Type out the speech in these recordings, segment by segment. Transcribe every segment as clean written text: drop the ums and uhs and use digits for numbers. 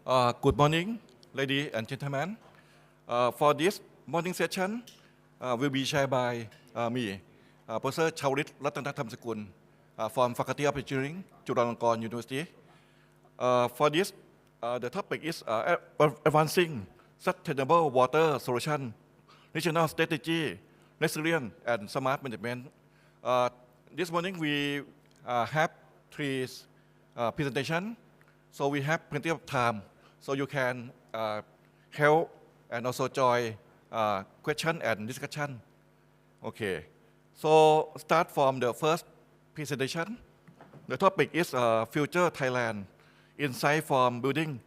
Good morning, ladies and gentlemen. For this morning session, will be shared by me, Professor Chaurit Ratanatamsakul, from Faculty of Engineering, Chulalongkorn University. For this, the topic is advancing sustainable water solution, regional strategy, resilience, and smart management. This morning we have three presentations, so we have plenty of time, so you can help and also join question and discussion. Okay, so start from the first presentation. The topic is Future Thailand, Insight from Building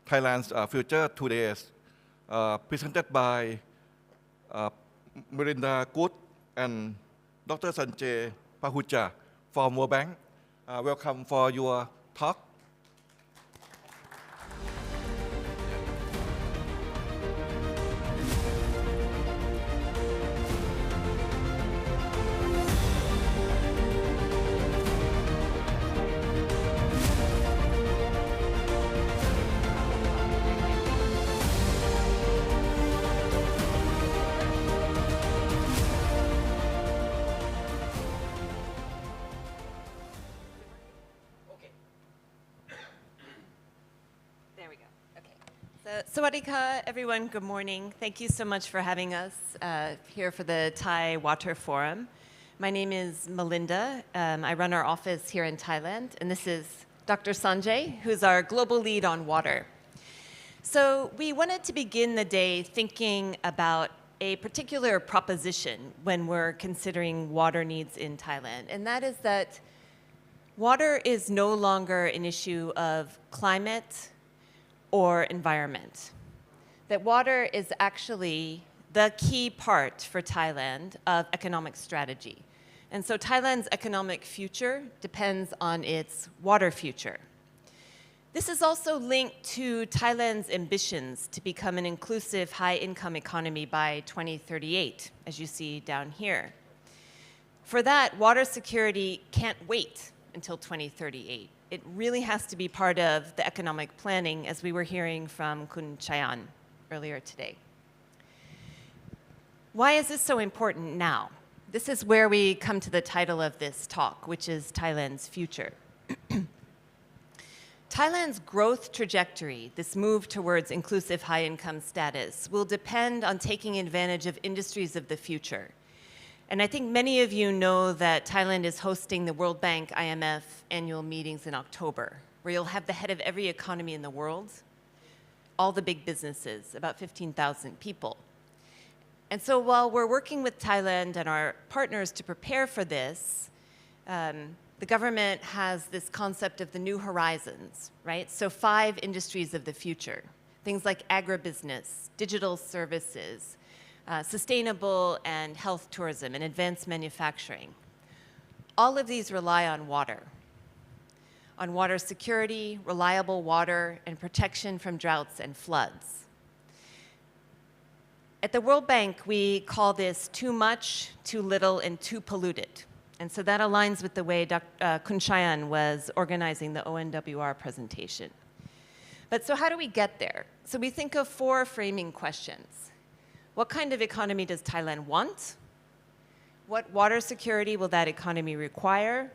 Thailand's Future Today, presented by Melinda Good and Dr. Sanjay Pahuja from World Bank. Welcome for your talk. Sawadika, everyone, good morning. Thank you so much for having us here for the Thai Water Forum. My name is Melinda. I run our office here in Thailand, and this is Dr. Sanjay, who's our global lead on water. So we wanted to begin the day thinking about a particular proposition when we're considering water needs in Thailand, and that is that water is no longer an issue of climate or environment. That water is actually the key part for Thailand of economic strategy. And so Thailand's economic future depends on its water future. This is also linked to Thailand's ambitions to become an inclusive high-income economy by 2038, as you see down here. For that, water security can't wait until 2038. It really has to be part of the economic planning, as we were hearing from Khun Chayan earlier today. Why is this so important now? This is where we come to the title of this talk, which is Thailand's future. Thailand's growth trajectory, this move towards inclusive high-income status, will depend on taking advantage of industries of the future. And I think many of you know that Thailand is hosting the World Bank IMF annual meetings in October, where you'll have the head of every economy in the world, all the big businesses, about 15,000 people. And so while we're working with Thailand and our partners to prepare for this, the government has this concept of the new horizons, right? So 5 industries of the future, things like agribusiness, digital services, sustainable and health tourism, and advanced manufacturing. All of these rely on water security, reliable water, and protection from droughts and floods. At the World Bank, we call this too much, too little, and too polluted. And so that aligns with the way Khun Chayan was organizing the ONWR presentation. But so how do we get there? So we think of 4 framing questions. What kind of economy does Thailand want? What water security will that economy require?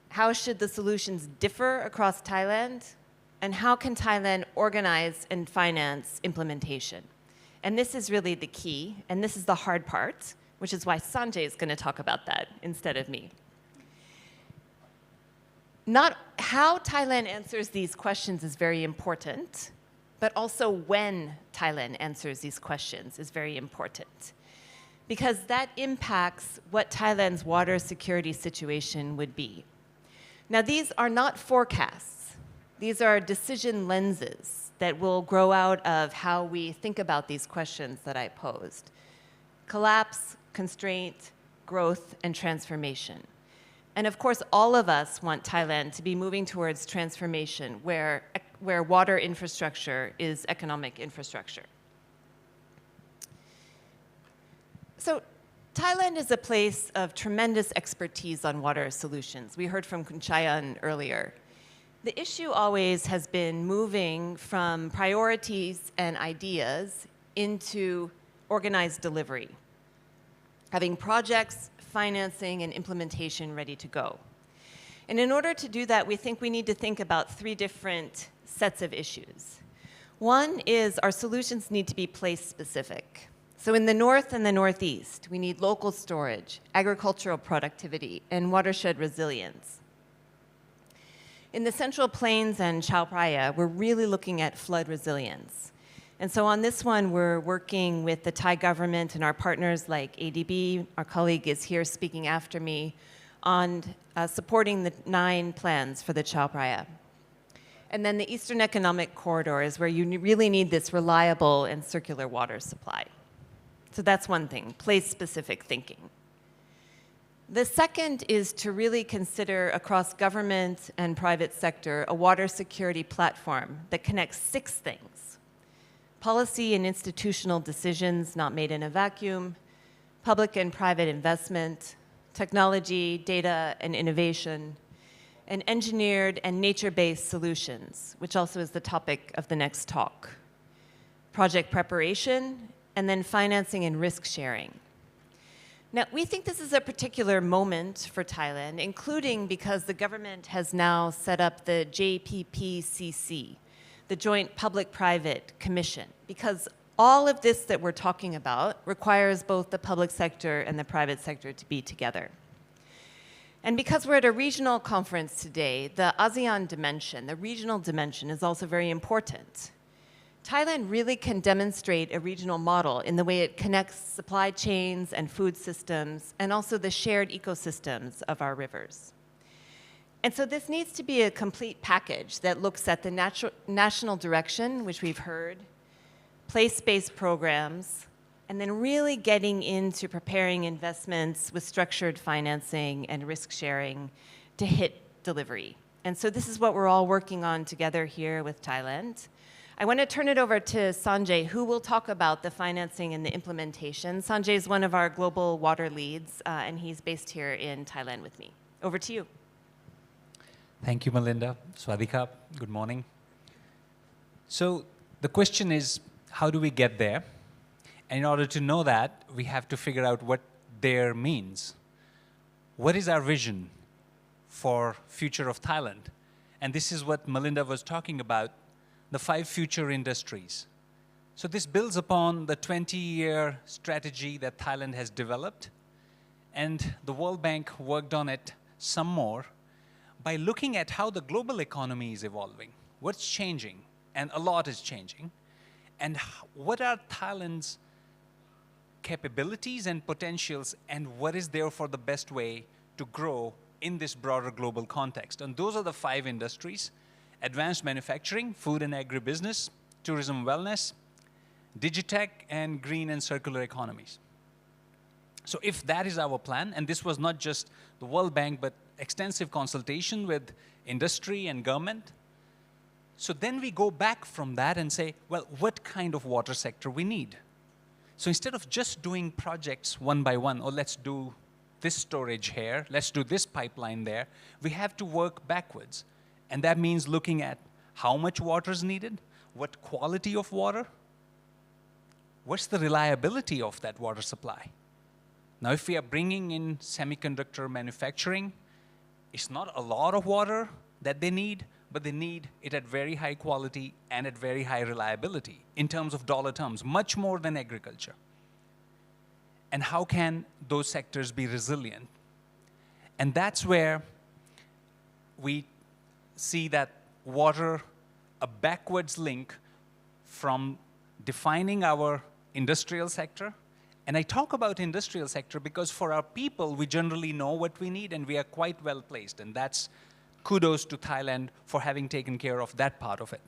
How should the solutions differ across Thailand? And how can Thailand organize and finance implementation? And this is really the key, and this is the hard part, which is why Sanjay is going to talk about that instead of me. Not how Thailand answers these questions is very important, but also when Thailand answers these questions is very important, because that impacts what Thailand's water security situation would be. Now, these are not forecasts. These are decision lenses that will grow out of how we think about these questions that I posed. Collapse, constraint, growth, and transformation. And of course, all of us want Thailand to be moving towards transformation where water infrastructure is economic infrastructure. So Thailand is a place of tremendous expertise on water solutions. We heard from Khun Chayan earlier. The issue always has been moving from priorities and ideas into organized delivery, having projects, financing, and implementation ready to go. And in order to do that, we think we need to think about three different sets of issues. One is our solutions need to be place-specific. So in the north and the northeast, we need local storage, agricultural productivity, and watershed resilience. In the Central Plains and Chao Phraya, we're really looking at flood resilience. And so on this one, we're working with the Thai government and our partners like ADB, our colleague is here speaking after me, on supporting the 9 plans for the Chao Phraya. And then the Eastern Economic Corridor is where you really need this reliable and circular water supply. So that's one thing, place-specific thinking. The second is to really consider across government and private sector a water security platform that connects 6 things: policy and institutional decisions not made in a vacuum, public and private investment, technology, data, and innovation, and engineered and nature-based solutions, which also is the topic of the next talk, project preparation, and then financing and risk sharing. Now, we think this is a particular moment for Thailand, including because the government has now set up the JPPCC, the Joint Public-Private Commission, because all of this that we're talking about requires both the public sector and the private sector to be together. And because we're at a regional conference today, the ASEAN dimension, the regional dimension, is also very important. Thailand really can demonstrate a regional model in the way it connects supply chains and food systems, and also the shared ecosystems of our rivers. And so this needs to be a complete package that looks at the national direction, which we've heard, place-based programs, and then really getting into preparing investments with structured financing and risk sharing to hit delivery. And so this is what we're all working on together here with Thailand. I want to turn it over to Sanjay, who will talk about the financing and the implementation. Sanjay is one of our global water leads, and he's based here in Thailand with me. Over to you. Thank you, Melinda. Swadikap. Good morning. So the question is, how do we get there? And in order to know that, we have to figure out what there means. What is our vision for future of Thailand? And this is what Melinda was talking about, the 5 future industries. So this builds upon the 20-year strategy that Thailand has developed, and the World Bank worked on it some more by looking at how the global economy is evolving, what's changing, and a lot is changing, and what are Thailand's capabilities and potentials, and what is therefore the best way to grow in this broader global context. And those are the 5 industries: advanced manufacturing, food and agribusiness, tourism wellness, digitech, and green and circular economies. So if that is our plan, and this was not just the World Bank, but extensive consultation with industry and government, so then we go back from that and say, well, what kind of water sector we need? So instead of just doing projects one by one, or let's do this storage here, let's do this pipeline there, we have to work backwards. And that means looking at how much water is needed, what quality of water, what's the reliability of that water supply. Now, if we are bringing in semiconductor manufacturing, it's not a lot of water that they need, but they need it at very high quality and at very high reliability in terms of dollar terms, much more than agriculture. And how can those sectors be resilient? And that's where we see that water, a backwards link from defining our industrial sector. And I talk about industrial sector because for our people, we generally know what we need and we are quite well placed. And that's kudos to Thailand for having taken care of that part of it.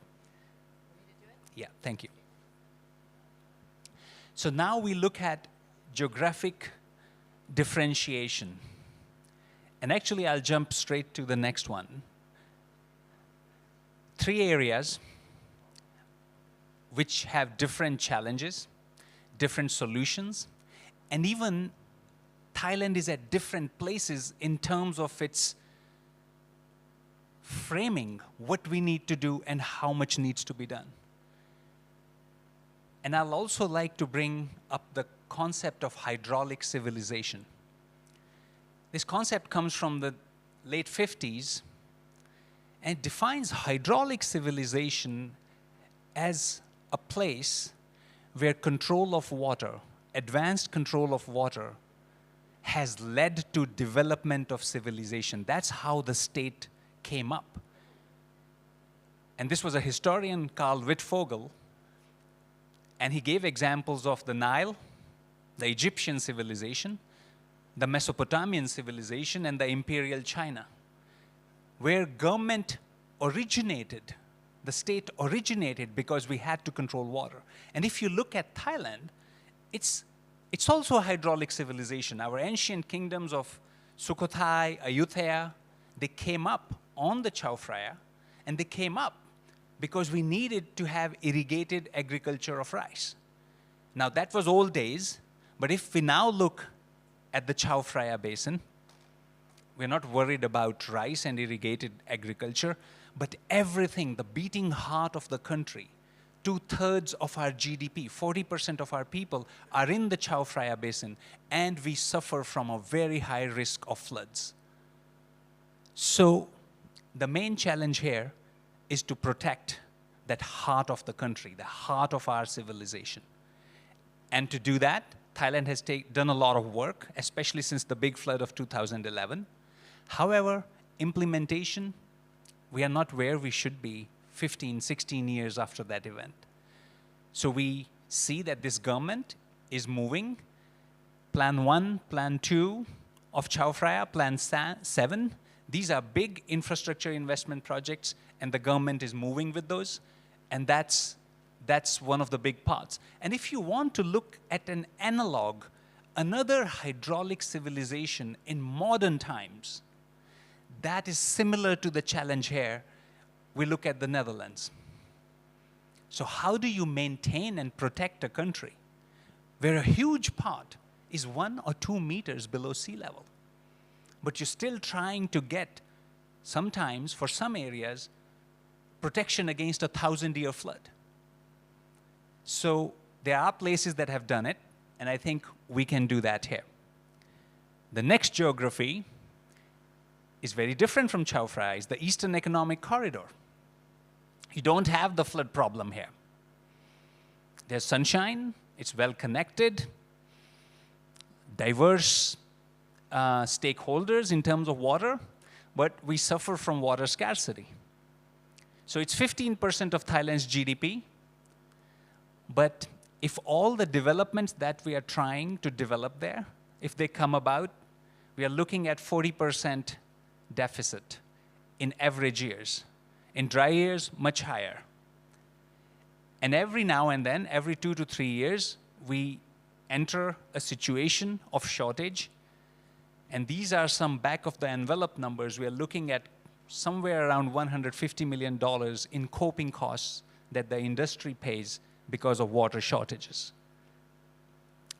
Yeah, thank you. So now we look at geographic differentiation. And actually, I'll jump straight to the next one. 3 areas which have different challenges, different solutions, and even Thailand is at different places in terms of its framing what we need to do and how much needs to be done. And I'll also like to bring up the concept of hydraulic civilization. This concept comes from the late 50s and defines hydraulic civilization as a place where control of water, advanced control of water, has led to development of civilization. That's how the state came up. And this was a historian, Carl Wittfogel, and he gave examples of the Nile, the Egyptian civilization, the Mesopotamian civilization, and the imperial China, where government originated, the state originated because we had to control water. And if you look at Thailand, it's also a hydraulic civilization. Our ancient kingdoms of Sukhothai, Ayutthaya, they came up on the Chao Phraya, and they came up because we needed to have irrigated agriculture of rice. Now that was old days, but if we now look at the Chao Phraya Basin, we're not worried about rice and irrigated agriculture, but everything, the beating heart of the country, 2/3 of our GDP, 40% of our people are in the Chao Phraya Basin, and we suffer from a very high risk of floods. So the main challenge here is to protect that heart of the country, the heart of our civilization. And to do that, Thailand has done a lot of work, especially since the big flood of 2011. However, implementation, we are not where we should be 15, 16 years after that event. So we see that this government is moving. Plan 1, Plan 2 of Chao Phraya, Plan 7, these are big infrastructure investment projects, and the government is moving with those, and that's one of the big parts. And if you want to look at an analog, another hydraulic civilization in modern times, that is similar to the challenge here, we look at the Netherlands. So how do you maintain and protect a country where a huge part is 1 or 2 meters below sea level? But you're still trying to get, sometimes, for some areas, protection against a 1,000-year flood. So there are places that have done it, and I think we can do that here. The next geography is very different from Chao Phraya. It's the Eastern Economic Corridor. You don't have the flood problem here. There's sunshine, it's well connected, diverse stakeholders in terms of water, but we suffer from water scarcity. So it's 15% of Thailand's GDP, but if all the developments that we are trying to develop there, if they come about, we are looking at 40% deficit in average years. In dry years, much higher. And every now and then, every 2 to 3 years, we enter a situation of shortage. And these are some back of the envelope numbers. We are looking at somewhere around $150 million in coping costs that the industry pays because of water shortages.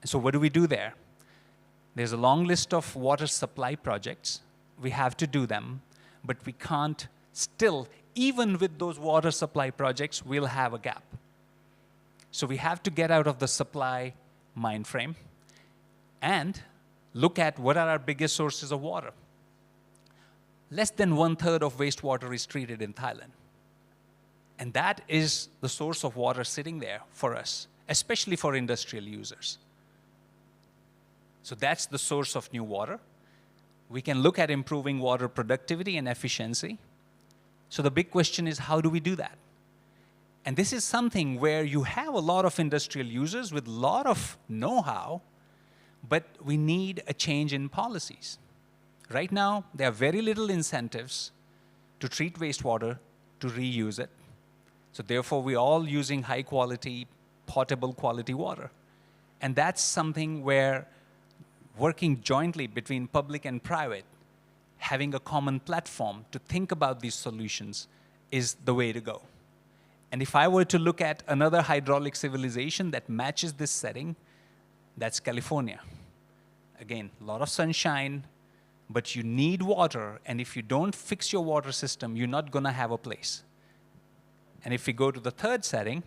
So what do we do there? There's a long list of water supply projects. We have to do them, but we can't still, even with those water supply projects, we'll have a gap. So we have to get out of the supply mind frame and look at what are our biggest sources of water. Less than 1/3 of wastewater is treated in Thailand. And that is the source of water sitting there for us, especially for industrial users. So that's the source of new water. We can look at improving water productivity and efficiency. So the big question is, how do we do that? And this is something where you have a lot of industrial users with a lot of know-how, but we need a change in policies. Right now, there are very little incentives to treat wastewater, to reuse it. So therefore, we're all using high-quality, potable quality water. And that's something where working jointly between public and private, having a common platform to think about these solutions is the way to go. And if I were to look at another hydraulic civilization that matches this setting, that's California. Again, a lot of sunshine, but you need water, and if you don't fix your water system, you're not going to have a place. And if we go to the third setting,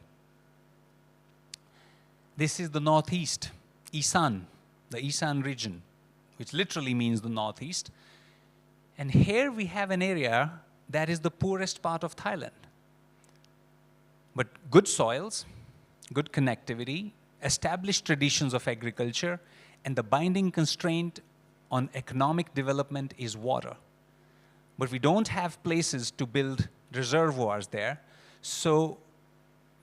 this is the Northeast, Isan, the Isan region, which literally means the Northeast. And here we have an area that is the poorest part of Thailand. But good soils, good connectivity, established traditions of agriculture, and the binding constraint on economic development is water. But we don't have places to build reservoirs there, so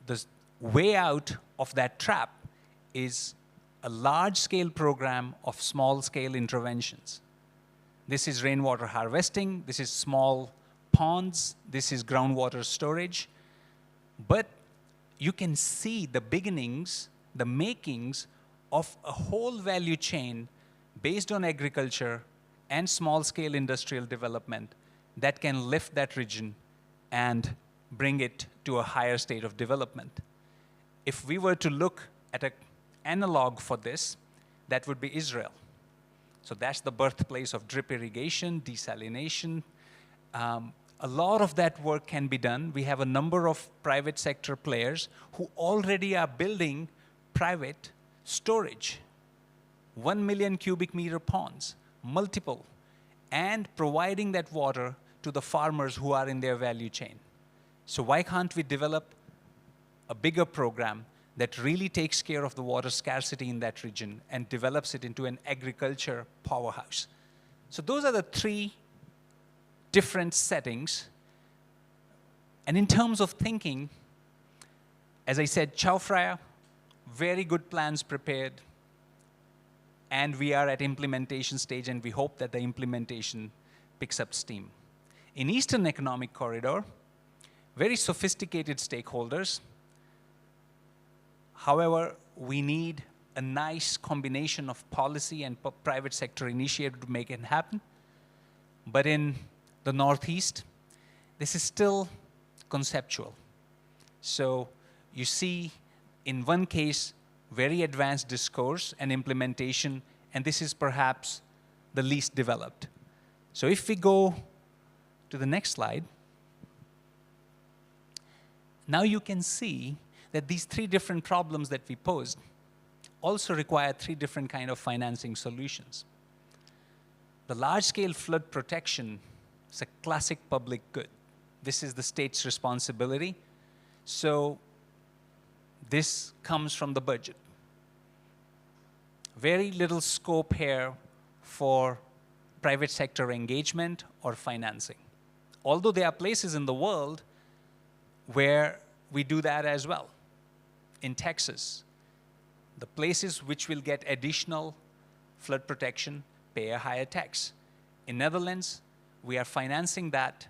the way out of that trap is a large-scale program of small-scale interventions. This is rainwater harvesting, this is small ponds, this is groundwater storage. But you can see the beginnings, the makings of a whole value chain based on agriculture and small-scale industrial development that can lift that region and bring it to a higher state of development. If we were to look at an analog for this, that would be Israel. So that's the birthplace of drip irrigation, desalination. A lot of that work can be done. We have a number of private sector players who already are building private storage, 1 million cubic meter ponds, multiple, and providing that water to the farmers who are in their value chain. So why can't we develop a bigger program that really takes care of the water scarcity in that region and develops it into an agriculture powerhouse? So those are the three different settings. And in terms of thinking, as I said, Chao Phraya, very good plans prepared, and we are at implementation stage, and we hope that the implementation picks up steam. In Eastern Economic Corridor, very sophisticated stakeholders. However, we need a nice combination of policy and private sector initiative to make it happen. But in the Northeast, this is still conceptual. So you see, in one case, very advanced discourse and implementation, and this is perhaps the least developed. So if we go to the next slide, now you can see that these three different problems that we posed also require three different kind of financing solutions. The large-scale flood protection is a classic public good. This is the state's responsibility. So this comes from the budget. Very little scope here for private sector engagement or financing. Although there are places in the world where we do that as well. In Texas, the places which will get additional flood protection pay a higher tax. In Netherlands, we are financing that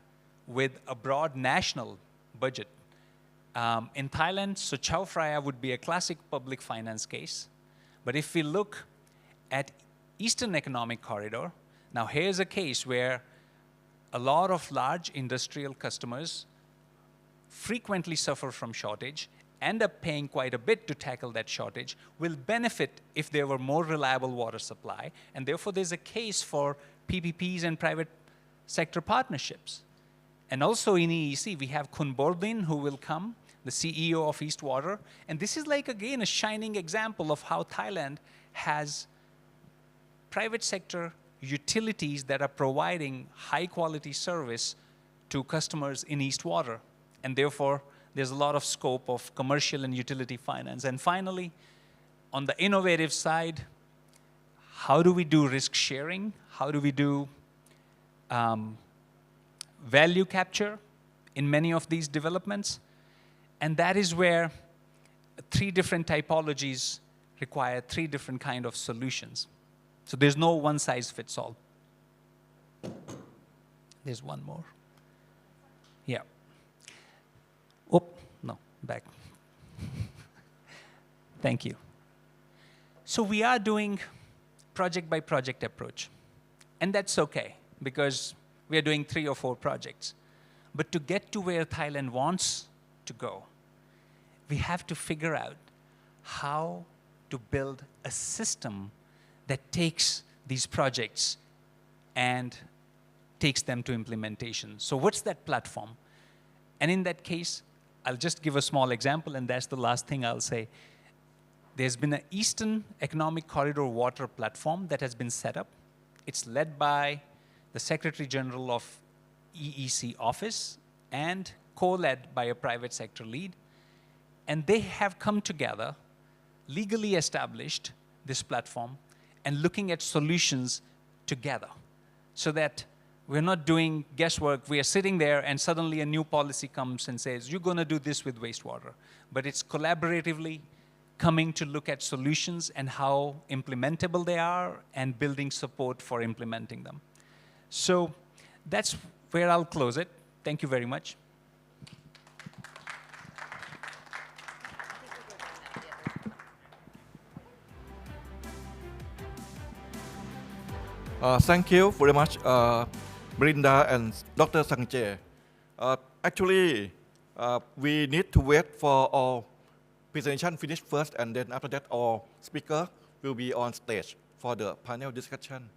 with a broad national budget. In Thailand, so Chao Phraya would be a classic public finance case. But if we look at Eastern Economic Corridor, now here's a case where a lot of large industrial customers frequently suffer from shortage, end up paying quite a bit to tackle that shortage, will benefit if there were more reliable water supply, and therefore there's a case for PPPs and private sector partnerships. And also in EEC, we have Khun Bordin, who will come, the CEO of East Water, and this is like, again, a shining example of how Thailand has private sector utilities that are providing high-quality service to customers in East Water. And therefore, there's a lot of scope of commercial and utility finance. And finally, on the innovative side, how do we do risk sharing? How do we do value capture in many of these developments? And that is where three different typologies require three different kind of solutions. So there's no one size fits all. There's one more. Yeah. Oh, no, back. Thank you. So we are doing project by project approach. And that's okay, because we are doing 3 or 4 projects. But to get to where Thailand wants to go, we have to figure out how to build a system that takes these projects and takes them to implementation. So what's that platform? And in that case, I'll just give a small example, and that's the last thing I'll say. There's been an Eastern Economic Corridor water platform that has been set up. It's led by the Secretary General of EEC office and co-led by a private sector lead. And they have come together, legally established this platform, and looking at solutions together so that we're not doing guesswork. We are sitting there and suddenly a new policy comes and says, you're going to do this with wastewater. But it's collaboratively coming to look at solutions and how implementable they are and building support for implementing them. So that's where I'll close it. Thank you very much. Thank you very much, Melinda and Dr. Sanjay. Actually, we need to wait for our presentation finish first, and then after that, our speaker will be on stage for the panel discussion.